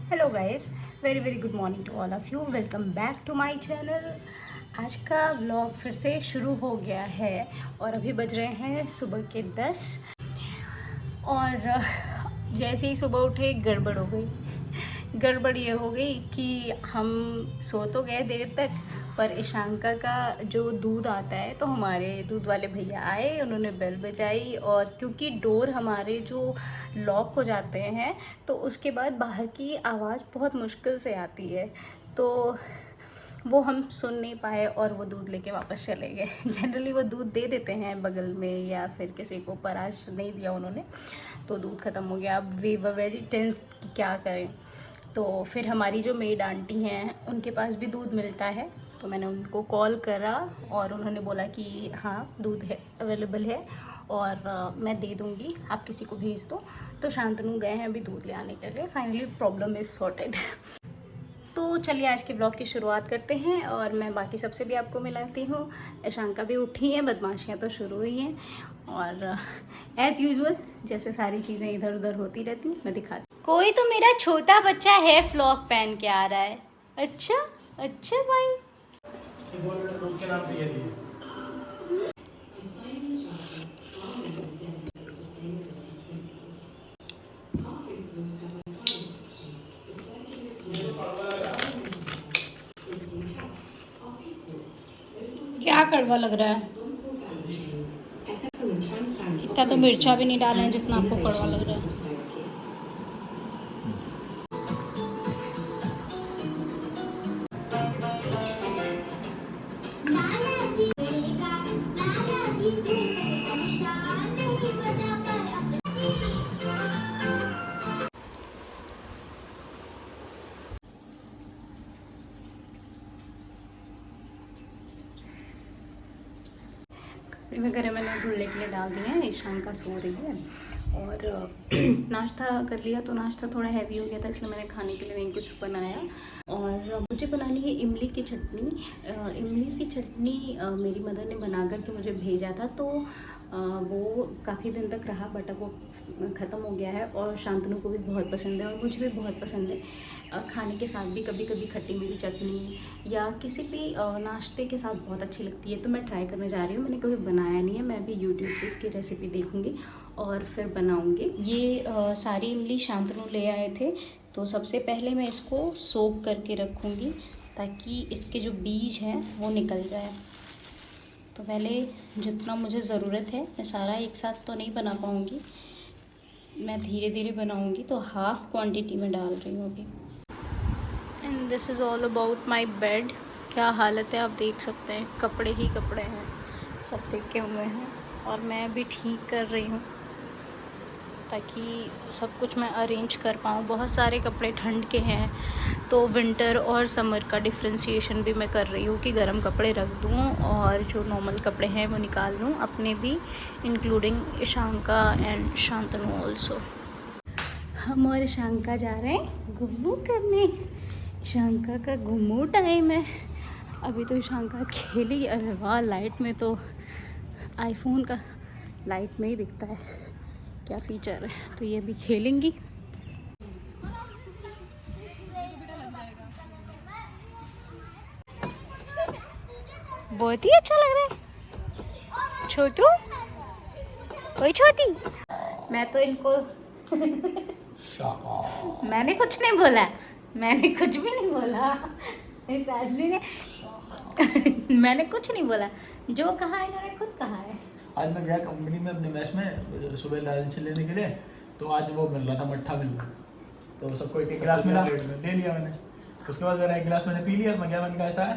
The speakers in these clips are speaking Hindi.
Hello guys, very very good morning to all of you. Welcome back to my channel. आज का व्लॉग फिर से शुरू हो गया है और अभी बज रहे हैं सुबह के 10 और जैसे ही सुबह उठे गड़बड़ हो गई। गड़बड़ ये हो गई कि हम सो तो गए देर तक, पर ईशांका का जो दूध आता है तो हमारे दूध वाले भैया आए, उन्होंने बेल बजाई और क्योंकि डोर हमारे जो लॉक हो जाते हैं तो उसके बाद बाहर की आवाज़ बहुत मुश्किल से आती है, तो वो हम सुन नहीं पाए और वो दूध लेके वापस चले गए। जनरली वो दूध दे देते हैं बगल में या फिर किसी को, पर आज नहीं दिया उन्होंने, तो दूध ख़त्म हो गया। अब वी वर वेरी टेंस कि क्या करें। तो फिर हमारी जो मेड आंटी हैं उनके पास भी दूध मिलता है, तो मैंने उनको कॉल करा और उन्होंने बोला कि हाँ दूध है, अवेलेबल है और मैं दे दूँगी, आप किसी को भेज दो। तो शांतनु गए हैं अभी दूध ले आने के लिए। Finally problem is sorted. तो चलिए आज के ब्लॉग की शुरुआत करते हैं और मैं बाकी सबसे भी आपको मिलाती हूँ। ईशांका भी उठी हैं, बदमाशियाँ तो शुरू हुई हैं और एज़ यूजुअल जैसे सारी चीज़ें इधर उधर होती रहती मैं दिखाती। कोई तो मेरा छोटा बच्चा है फ्लॉक पहन के आ रहा है। अच्छा अच्छा भाई, क्या कड़वा लग रहा है। इतना तो मिर्चा भी नहीं डाले हैं जितना आपको कड़वा लग रहा है। कपड़े वगैरह मैंने धुलने के लिए डाल दिए हैं। ईशांका सो रही है और नाश्ता कर लिया, तो नाश्ता थोड़ा हैवी हो गया था इसलिए मैंने खाने के लिए नहीं कुछ बनाया। और मुझे बनानी है इमली की चटनी। इमली की चटनी मेरी मदर ने बना कर के मुझे भेजा था, तो वो काफ़ी दिन तक रहा, बट अब वो ख़त्म हो गया है और शांतनु को भी बहुत पसंद है और मुझे भी बहुत पसंद है। खाने के साथ भी कभी कभी खट्टी मीठी चटनी या किसी भी नाश्ते के साथ बहुत अच्छी लगती है, तो मैं ट्राई करने जा रही हूँ। मैंने कभी बनाया नहीं है, मैं भी यूट्यूब से इसकी रेसिपी देखूँगी और फिर बनाऊँगी। ये सारी इमली शांतनु ले आए थे, तो सबसे पहले मैं इसको सोक करके रखूँगी ताकि इसके जो बीज हैं वो निकल जाए। तो पहले जितना मुझे ज़रूरत है, मैं सारा एक साथ तो नहीं बना पाऊँगी, मैं धीरे धीरे बनाऊँगी, तो हाफ़ क्वांटिटी में डाल रही हूँ अभी। And this is all about my bed. क्या हालत है आप देख सकते हैं, कपड़े ही कपड़े हैं, सब फेंके हुए हैं और मैं अभी ठीक कर रही हूँ ताकि सब कुछ मैं अरेंज कर पाऊँ। बहुत सारे कपड़े ठंड के हैं, तो विंटर और समर का डिफ्रेंशिएशन भी मैं कर रही हूँ कि गर्म कपड़े रख दूँ और जो नॉर्मल कपड़े हैं वो निकाल दूँ, अपने भी इंक्लूडिंग ईशांका एंड शांतनु ऑल्सो। हम और ईशांका जा रहे हैं घुम्मू करने। ईशांका का घुम्मू टाइम है। अभी तो ईशांका खेली, अरे वाह, लाइट में तो आईफोन का लाइट में ही दिखता है क्या फीचर है, तो ये भी खेलेंगी। बहुत ही अच्छा लग रहा है। छोटू, ओए छोटी, मैं तो इनको मैंने कुछ नहीं बोला, मैंने कुछ भी नहीं बोला इस आदमी ने मैंने कुछ नहीं बोला, जो कहा इन्होंने खुद कहा है। आज मैं गया कंपनी में अपने मैच में सुबह लंच लेने के लिए, तो आज वो मिल रहा था, मट्ठा मिल रहा, तो सबको एक एक गिलास मिला, ले लिया मैंने। उसके बाद मेरा एक गिलास मैंने पी लिया, मैं गया, मैंने कहा ऐसा है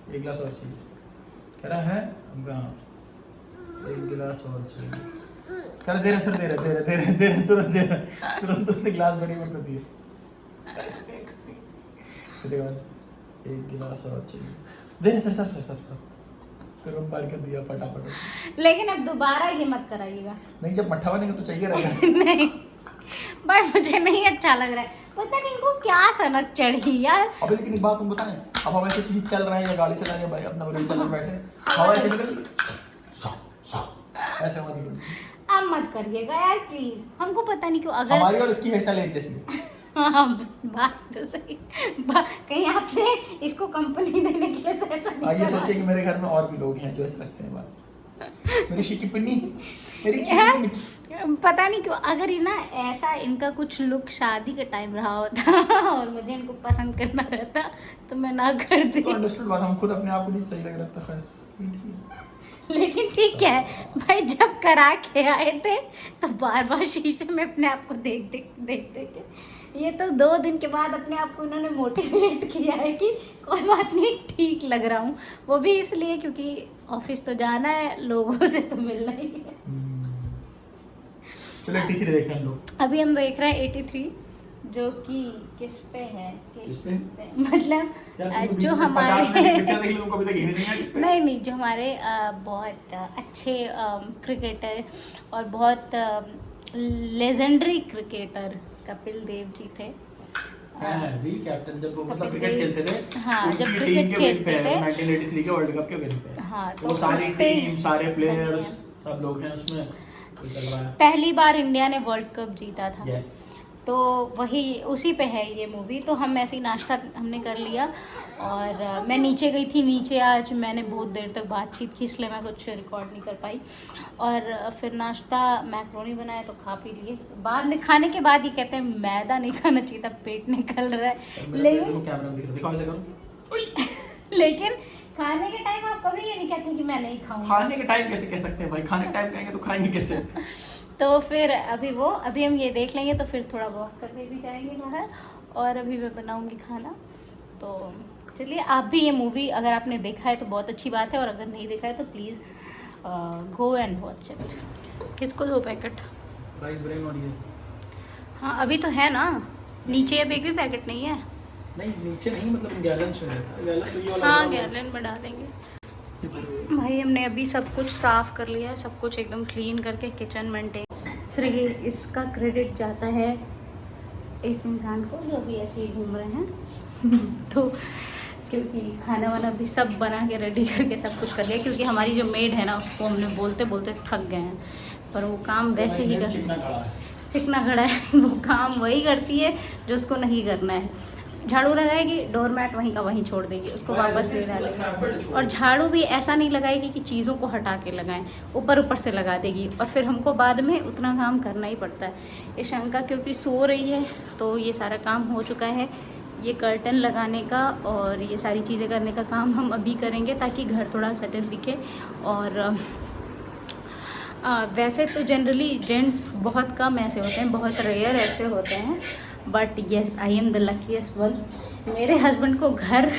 एक गिलास और चाहिए, कह रहा है, हम कहा एक गिलास और चाहिए, कह रहा दे रहे सर, दे रहे तुरंत उसने गिलास भरी मेरे को दिए। उसके बाद एक गिलास और चाहिए, दे रहे sir sir sir sir sir तुरंत बार कर दिया फटाफट। लेकिन अब दोबारा ये मत कराइएगा। नहीं, जब मट्ठा बनेगा तो चाहिए रहेगा। नहीं, पर मुझे नहीं अच्छा लग रहा है, पता नहीं इनको क्या सनक चढ़ी यार। अबे लेकिन एक बात तुम बताएं, अब हम ऐसे चीज चल रहे हैं या गाड़ी चला रहे हैं भाई, अपना गाड़ी चला बैठे हवा ऐसे निकल ऐसे हवा निकल। अब मत करिएगा यार प्लीज, हमको पता नहीं क्यों। अगर हमारी और इसकी हेयर स्टाइल एक जैसी है। हाँ बात तो सही। कहीं आपने इसको कंपनी देने के लिए तो ऐसा नहीं आगे करा? सोचिए कि मेरे घर में और भी लोग हैं जो ऐसे रखते हैं बाल। मेरी शिकी पिन्नी, मेरी चिकनी मिर्च। पता नहीं क्यों, अगर ये ना ऐसा इनका कुछ लुक शादी का टाइम रहा होता और मुझे इनको पसंद करना रहता तो मैं ना करती। तो अंडरस्टूड बात, हम खुद अपने आप को नहीं सही लग रहा था खास। लेकिन ठीक है भाई, जब करा के आए थे तो बार बार शीशे में अपने आप को देख देख के ये तो 2 दिन के बाद अपने आप को इन्होंने मोटिवेट किया है कि कोई बात नहीं, ठीक लग रहा हूँ। वो भी इसलिए क्योंकि ऑफिस तो जाना है, लोगों से तो मिलना ही है। चलो 83 देख रहे हैं हम लोग। अभी हम देख रहे हैं 83, जो कि किस पे है? किस पे? मतलब जो हमारे नहीं नहीं, जो हमारे बहुत अच्छे क्रिकेटर और बहुत लेजेंडरी क्रिकेटर कपिल देव जी थे। कैप्टन जब वो मतलब क्रिकेट खेलते थे। हाँ, उनकी जब टीम क्रिकेट के विन पे खेलते है, थे। 1983 के वर्ल्ड कप के विन पे है। हाँ, तो वो सारी उस पे टीम, सारे बनी प्लेयर्स, है। सब लोग हैं उसमें। तो चल रहा है। पहली बार इंडिया ने वर्ल्ड कप जीता था। यस। तो वही उसी पे है ये मूवी। तो हम ऐसे ही नाश्ता हमने कर लिया और मैं नीचे गई थी। नीचे आज मैंने बहुत देर तक बातचीत की, इसलिए मैं कुछ रिकॉर्ड नहीं कर पाई। और फिर नाश्ता मैक्रोनी बनाया तो खा पी लिए। बाद में खाने के बाद ही कहते हैं मैदा नहीं खाना चाहिए था, पेट निकल रहा है। लेकिन खाने के टाइम आप कभी ये नहीं कहते कि मैं नहीं खाऊंगा। खाने के टाइम कैसे कह सकते हैं भाई? खाने के टाइम कहेंगे तो खाएंगे कैसे? तो फिर अभी हम ये देख लेंगे तो फिर थोड़ा वॉक करने भी जाएंगे बाहर। और अभी मैं बनाऊंगी खाना। तो चलिए, आप भी ये मूवी अगर आपने देखा है तो बहुत अच्छी बात है, और अगर नहीं देखा है तो please go and watch it. किसको 2 पैकेट? राइस ब्रेन और ये। हाँ अभी तो है ना, नीचे अब एक भी पैकेट नहीं है। नहीं नीचे नहीं, मतलब गैलन में रहता है। गैलन तो ये वाला। हाँ गैलन में डालेंगे। भाई हमने अभी सब कुछ साफ़ कर लिया है, सब कुछ एकदम क्लीन करके किचन मेंटेन। इसका क्रेडिट जाता है इस इंसान को जो अभी ऐसे ही घूम रहे हैं। तो क्योंकि खाना वाना भी सब बना के रेडी करके सब कुछ कर लिया, क्योंकि हमारी जो मेड है ना उसको हमने बोलते बोलते थक गए हैं, पर वो काम वैसे ही चिकना खड़ा है। वो काम वही करती है जो उसको नहीं करना है। झाड़ू लगाएगी, डोरमैट वहीं का वहीं छोड़ देगी, उसको वापस नहीं डालेगी। और झाड़ू भी ऐसा नहीं लगाएगी कि चीज़ों को हटा के लगाएं, ऊपर ऊपर से लगा देगी। और फिर हमको बाद में उतना काम करना ही पड़ता है। ईशांका क्योंकि सो रही है तो ये सारा काम हो चुका है। ये कर्टन लगाने का और ये सारी चीज़ें करने का काम हम अभी करेंगे ताकि घर थोड़ा सेटल दिखे। और वैसे तो जनरली जेंट्स बहुत कम ऐसे होते हैं, बहुत रेयर ऐसे होते हैं, but yes I am the luckiest one. मेरे हस्बैंड को घर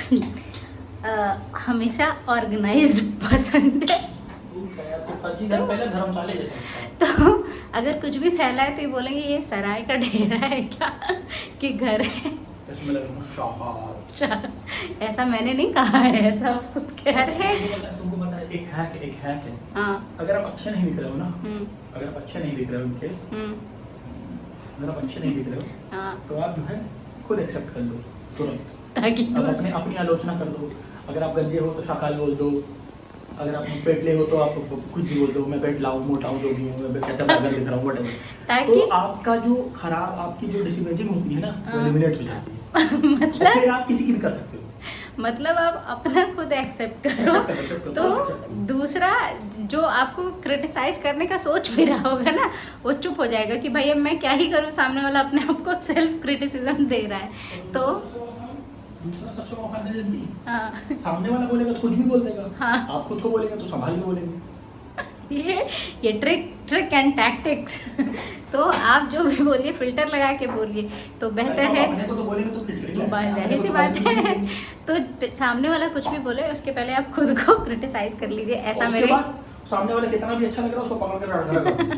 हमेशा ऑर्गेनाइज्ड पसंद है। तो अगर कुछ भी फैला है तो ये बोलेंगे ये सराय का डेरा है क्या कि घर है। ऐसा मैंने नहीं कहा है, ऐसा आप खुद कह रहे हैं। तुमको पता है एक हैक है। हाँ। अगर आप अच्छे नहीं दिख रहे हो ना, अगर आप अच्छे नहीं दिख रहे हो इनके, अगर आप अच्छे नहीं दिख रहे हो, हाँ, तो आप जो है खुद एक्सेप्ट कर लो तुरंत, ताकि अब अपनी आलोचना कर दो। अगर आप गंजे हो तो शाकाल बोल दो, अगर आप पेटले हो तो आप कुछ भी बोल दो, मैं पेट लाऊं, मोटा हूं, जो भी हूं, मैं कैसा बर्गर दिख रहा हूं, व्हाटएवर। तो आपका जो खराब, आपकी जो डिसइमेजिंग होती है ना, वो एलिमिनेट हो जाती है। मतलब फिर आप किसी की भी कर सकते हो। मतलब आप अपना खुद एक्सेप्ट करो। तो दूसरा जो आपको क्रिटिसाइज करने का सोच भी रहा होगा ना, वो चुप हो जाएगा कि भाई अब मैं क्या ही करूँ, सामने वाला अपने आप को सेल्फ क्रिटिसिज्म दे रहा है। तो दूसरा सबसे मौका दे देती। हाँ, सामने वाला बोलेगा तो कुछ भी बोल देगा। हाँ, आप खुद को बोलेंगे तो संभाल के बोलेंगे। ये ट्रिक एंड टैक्टिक्स। तो आप जो भी बोलिए फिल्टर लगा के बोलिए तो बेहतर है। अपने को तो बोलेंगे तो फिल्टर ही है। जाहिर सी बात है। तो सामने वाला कुछ भी बोले उसके पहले आप खुद को क्रिटिसाइज कर लीजिए। ऐसा मेरे सामने वाला कितना भी अच्छा लग रहा है उसको पकड़ कर रखना।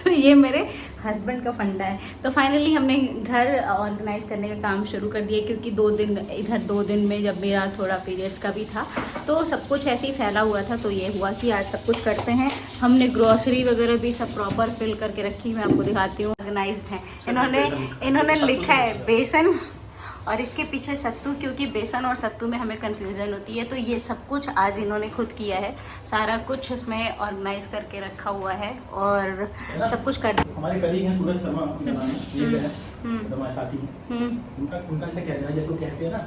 तो ये मेरे हस्बैंड का फंडा है। तो फाइनली हमने घर ऑर्गेनाइज करने का काम शुरू कर दिया, क्योंकि 2 दिन इधर 2 दिन में जब मेरा थोड़ा पीरियड्स का भी था तो सब कुछ ऐसे ही फैला हुआ था। तो ये हुआ कि आज सब कुछ करते हैं। हमने ग्रॉसरी वगैरह भी सब प्रॉपर फिल करके रखी, मैं आपको दिखाती हूँ। ऑर्गेनाइज्ड है। इन्होंने लिखा है बेसन और इसके पीछे सत्तू, क्योंकि बेसन और सत्तू में हमें कन्फ्यूज़न होती है। तो ये सब कुछ आज इन्होंने खुद किया है, सारा कुछ इसमें ऑर्गेनाइज करके रखा हुआ है और सब कुछ कर। हमारे कलीग हैं सूरज शर्मा, ये है तो हमारे साथी उनका ऐसा कहना है, जैसे वो कहते हैं ना,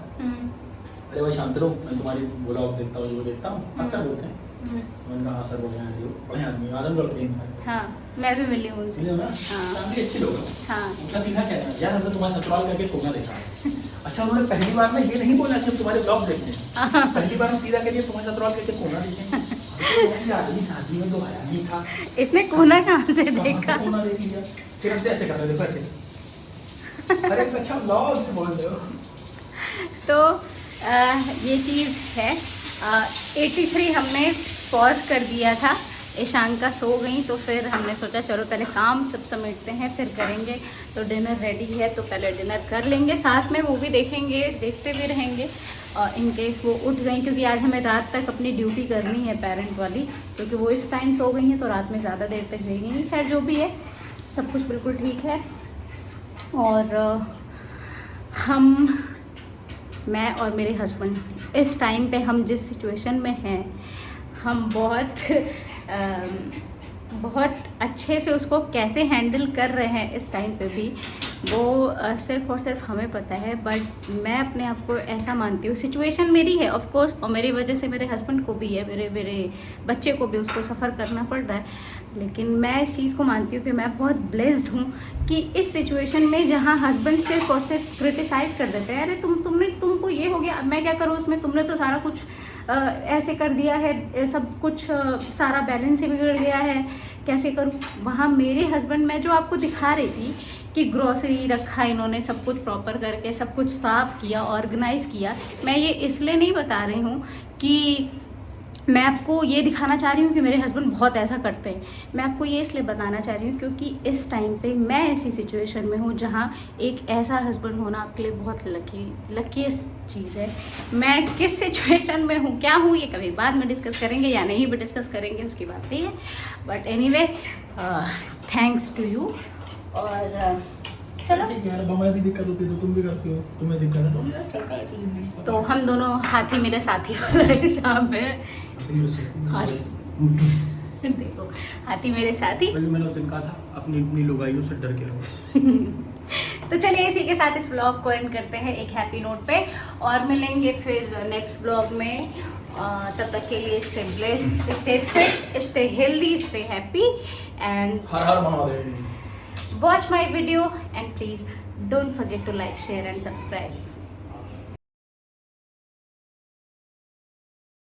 अरे भाई शांत रहो, मैं तुम्हारी ब्लॉग देखता हूँ, जो देखता हूँ, अक्सर बोलते हैं। मैंने कहा हाँ सर, बढ़िया है, बड़े आदमी, आजमगढ़ के इंसान। हाँ, मैं भी मिली हूँ उनसे। मिले हो ना? हाँ। काफी अच्छे लोग हैं। हाँ। उनका सीधा कहना है, यार हमने तुम्हारा ससुराल करके सोना देखा है। अच्छा, उन्होंने पहली बार में ये नहीं बोला कि हम तुम्हारे ब्लॉग देखते हैं, पहली बार हम सीधा कह दिया तुम्हारे ससुराल करके सोना देखें। आदमी शादी में तो आया नहीं था, इसने कोना कहाँ से देखा? सोना देख लिया, फिर हमसे ऐसे करते, देखो ऐसे। अरे अच्छा ब्लॉग से बोल रहे हो। तो ये चीज़ है। 83 हमने पॉज कर दिया था, ईशांका सो गई तो फिर हमने सोचा चलो पहले काम सब समेटते हैं फिर करेंगे। तो डिनर रेडी है तो पहले डिनर कर लेंगे, साथ में मूवी देखेंगे, देखते भी रहेंगे। इन केस वो उठ गई, क्योंकि आज हमें रात तक अपनी ड्यूटी करनी है पेरेंट वाली, क्योंकि वो इस टाइम सो गई हैं तो रात में ज़्यादा देर तक रहेंगी। खैर जो भी है, सब कुछ बिल्कुल ठीक है। और मैं और मेरे हस्बैंड इस टाइम पे हम जिस सिचुएशन में हैं, हम बहुत अच्छे से उसको कैसे हैंडल कर रहे हैं इस टाइम पे भी, वो सिर्फ़ और सिर्फ हमें पता है। बट मैं अपने आप को ऐसा मानती हूँ, सिचुएशन मेरी है ऑफ कोर्स, और मेरी वजह से मेरे हस्बैंड को भी है, मेरे बच्चे को भी उसको सफ़र करना पड़ रहा है, लेकिन मैं इस चीज़ को मानती हूँ कि मैं बहुत ब्लेस्ड हूँ कि इस सिचुएशन में जहाँ हस्बैंड सिर्फ और सिर्फ क्रिटिसाइज़ कर देते हैं, अरे तुमको ये हो गया, अब मैं क्या करूँ उसमें, तुमने तो सारा कुछ ऐसे कर दिया है, सब कुछ सारा बैलेंस ही बिगड़ गया है, कैसे करूँ। वहाँ मेरे हस्बैंड, मैं जो आपको दिखा रही थी कि ग्रोसरी रखा इन्होंने, सब कुछ प्रॉपर करके सब कुछ साफ़ किया, ऑर्गेनाइज़ किया। मैं ये इसलिए नहीं बता रही हूँ कि मैं आपको ये दिखाना चाह रही हूँ कि मेरे हस्बैंड बहुत ऐसा करते हैं, मैं आपको ये इसलिए बताना चाह रही हूँ क्योंकि इस टाइम पे मैं ऐसी सिचुएशन में हूँ जहाँ एक ऐसा हस्बैंड होना आपके लिए बहुत लकीस्ट चीज़ है। मैं किस सिचुएशन में हूँ, क्या हूँ, ये कभी बाद में डिस्कस करेंगे या नहीं भी डिस्कस करेंगे, उसकी बात नहीं है। But anyway, thanks to you. और चलो, भी दिक्कत होती है तो तुम भी करती हो, तुम्हें दिक्कत है तो यार चलता है, तो जिंदगी। तो हम दोनों हाथी मेरे साथी वाला हिसाब है। देखो, हाथी मेरे साथी। मैंने उस दिन कहा था अपनी लुगाइयों से डर के रहो। तो चलिए इसी के साथ इस ब्लॉग को एंड करते हैं एक हैप्पी नोट पे, और मिलेंगे फिर नेक्स्ट ब्लॉग में। तब तक के लिए stay blessed, stay fit, stay healthy, stay happy and her her Mahadev. watch my video and please don't forget to like, share and subscribe.